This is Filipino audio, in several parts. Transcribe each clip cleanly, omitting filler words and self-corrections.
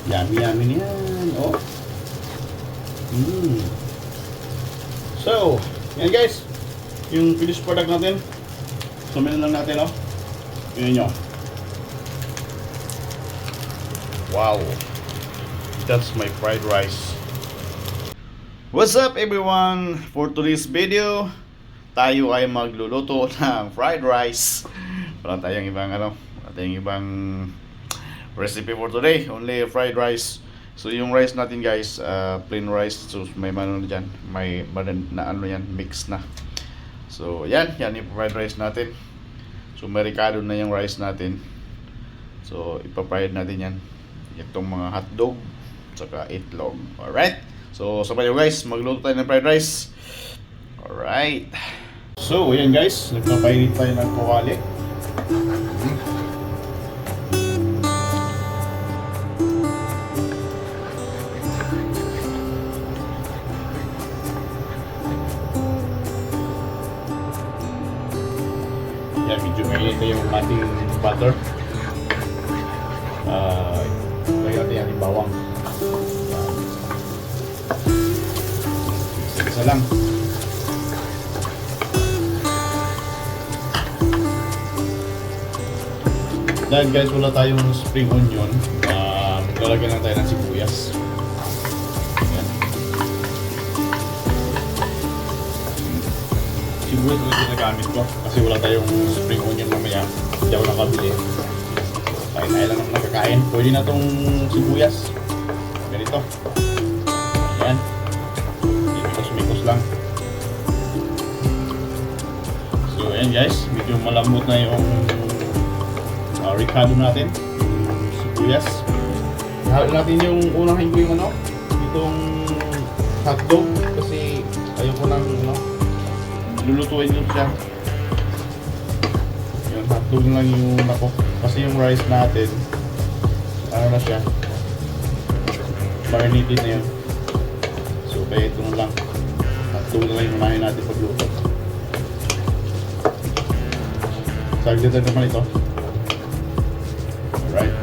Yummy yummy niyan. Oh. Mm. So, yan guys. Yung finished product natin. Sumin lang natin, oh. Tingnan nyo. Wow. That's my fried rice. What's up everyone? For today's video, tayo ay magluluto ng fried rice. Wala tayong ibang recipe for today. Only fried rice. So yung rice natin guys, plain rice. So may ano na dyan, may na ano yan, mix na. So yan yung fried rice natin. So may ricado na yung rice natin. So ipa-fried natin yan. Itong mga hotdog saka itlog. Alright. So sabay guys, magluto tayo ng fried rice. Alright. So ayan guys, nagpapainit tayo ng kawali. Yan, medyo mainit na yung ating butter. Lagyan natin yung bawang. Isa lang. Dahil guys, wala tayong spring onion, lalagyan lang tayo ng sibuyas. Yan. Sibuyas ulit yung nagamit ko kasi wala tayong spring onion mamaya. Hindi ako nakabili. Kain tayo lang ng nakakain. Pwede na itong sibuyas. Ganito. Ayan. Mikos lang. So ayan guys, medyo malambot na yung ricado natin, sibuyas. Halo natin yung unahin ko yung itong hotdog kasi ayoko nang lulutuin yun siya. Yung hotdog lang yung kasi yung rice natin na siya, marinated na yun. So kaya ito lang, hotdog na lang yung unahin natin pagluto. Saglit na naman ito. Right.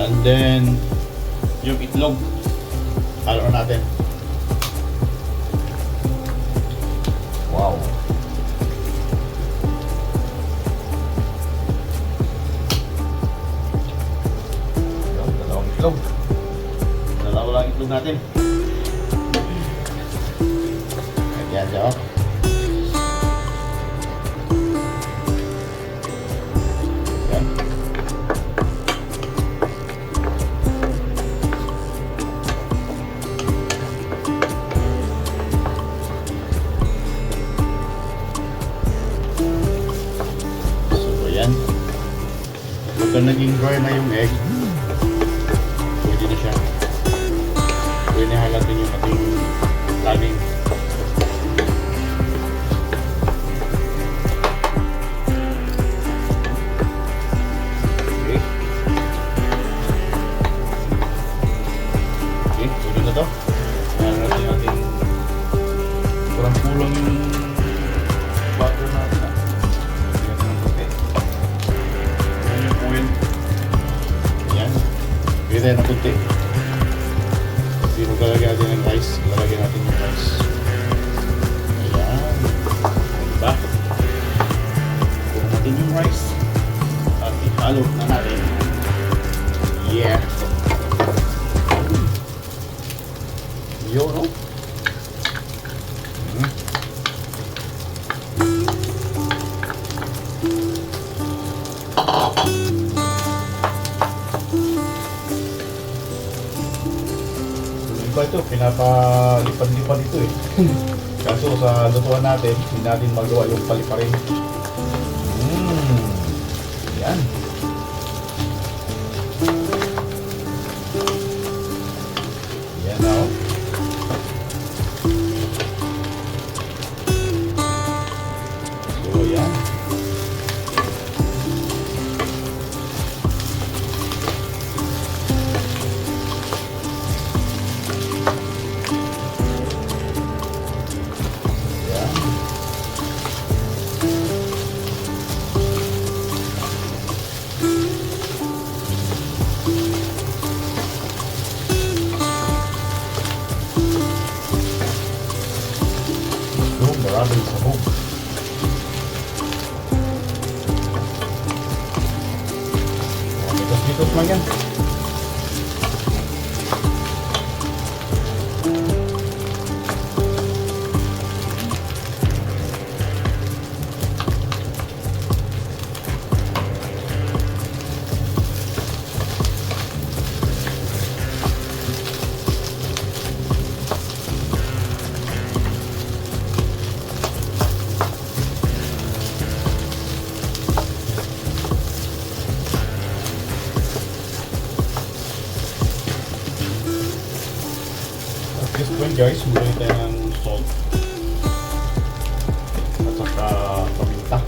And then yung itlog halo natin. Wow. Dalawang itlog. Dalawa lang itlog natin. Yan siya, oh. Yan. So, yan. Pagka naging dry na yung egg, pwede na siya. Pwede na halatin yung ating planning. Kulang yung butter natin. Ayan ang puti. Ayan yung oil. Ayan. Pwede tayo ng puti. Kasi maglalagyan natin ng rice. Lalagyan natin yung rice. Ayan. Diba? Kulang natin yung rice. At ihalo na natin. Yeah. Yo, no? Iba ito, pinapalipad-lipad ito eh. Kaso sa lutuan natin, hindi natin magawa yung paliparin. Yan. Yan na, oh. So yan. Yan. Maraming sahog. Dito lang yan. At this point guys, muli tayo ng salt at saka paminta.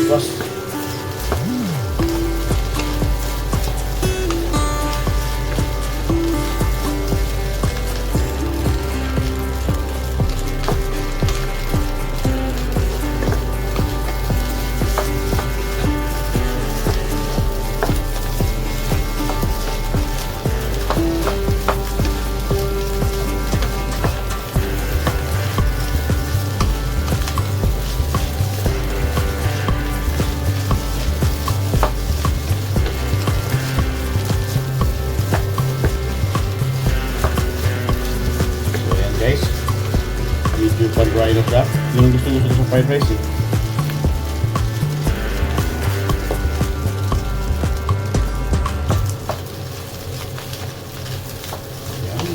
Plus. Guys, medyo pan-dry na siya. Yun ang gusto sa fried rice eh. Yan.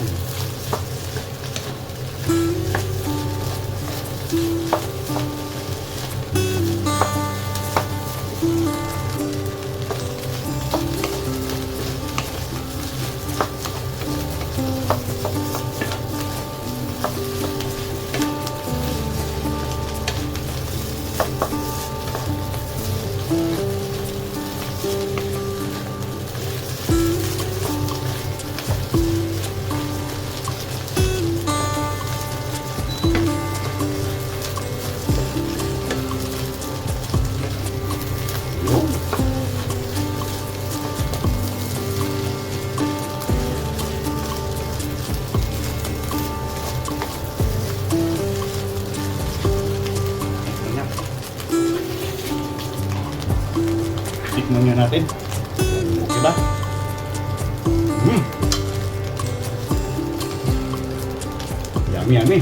Tikman nga natin. Okay ba? Yummy, yummy.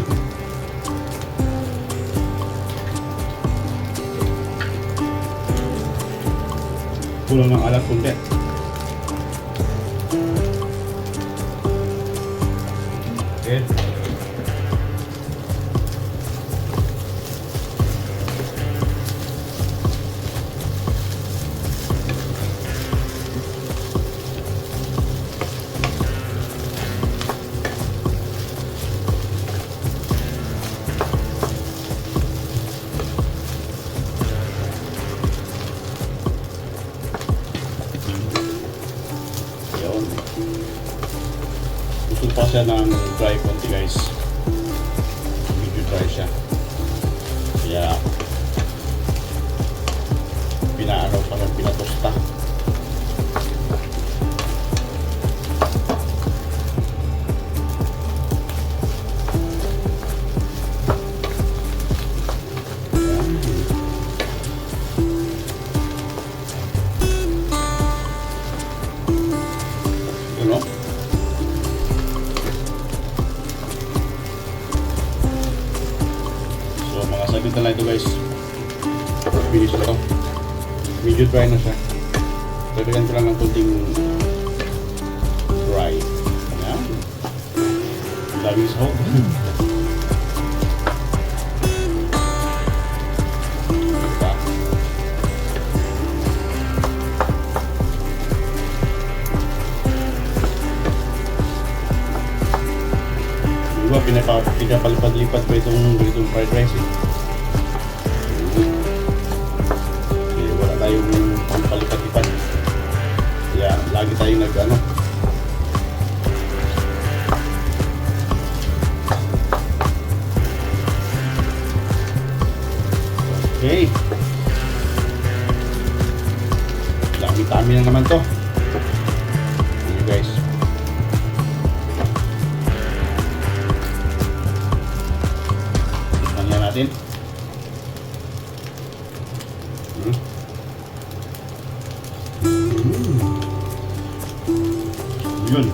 Kulang ng alat kunti. Okay. Gusto pa siya ng dry konti guys. Medyo dry siya. Kaya pinaaraw pa ng pinatosta. Saglit na lang ito guys. Finish na ito. Medyo dry na siya. Dagdagan ko lang ng kunting dry. Ayan. Daming sahog. Diba? pinapalipad-lipad ko itong fried rice eh. Kasi wala tayong pampalipad-lipad. Kaya lagi tayong nag-ano. Okay. Dami na naman to. Ayan guys. Tingnan natin. Yun.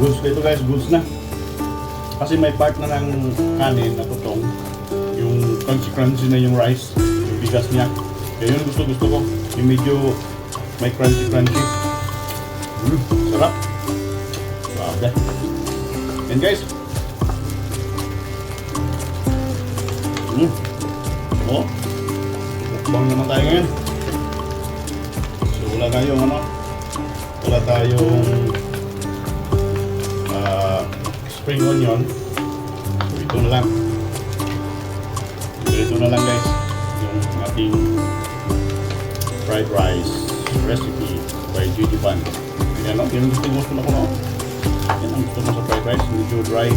Goods na ito guys, goods na. Kasi may part na ng kanin na tutong. Yung crunchy na yung rice, yung bigas niya. Kaya yun gusto ko. Yung medyo may crunchy. Sarap. Grabe. And guys. Oh. Mukbang naman tayo ngayon. So wala tayong spring onion. So ito na lang. Ito na lang guys. Yung ating fried rice recipe by Gigi Pan. Ayan o, yun ang gusto na ko no. Yan ang gusto mo sa fried rice, medyo dry.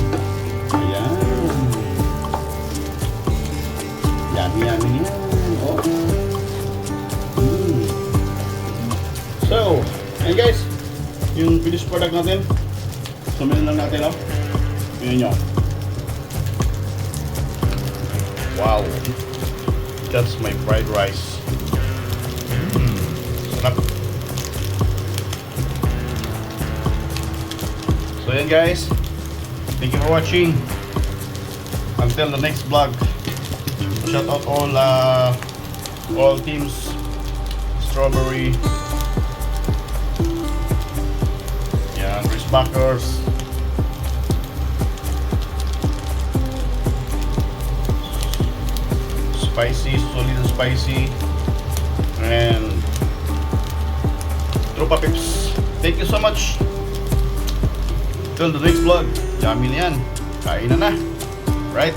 Ayan. Yummy yan. Oh. So, ayan guys, yung finished product natin. Sumin lang natin, oh. Tingnan nyo. Wow. That's my fried rice. Sarap. So yan guys. Thank you for watching. Until the next vlog. Shout out all teams Strawberry. Yan, Chris Backers. Spicy, solid and spicy, and Tropa Pips. Thank you so much. Till the next vlog. Yummy na yan. Kain na. Right?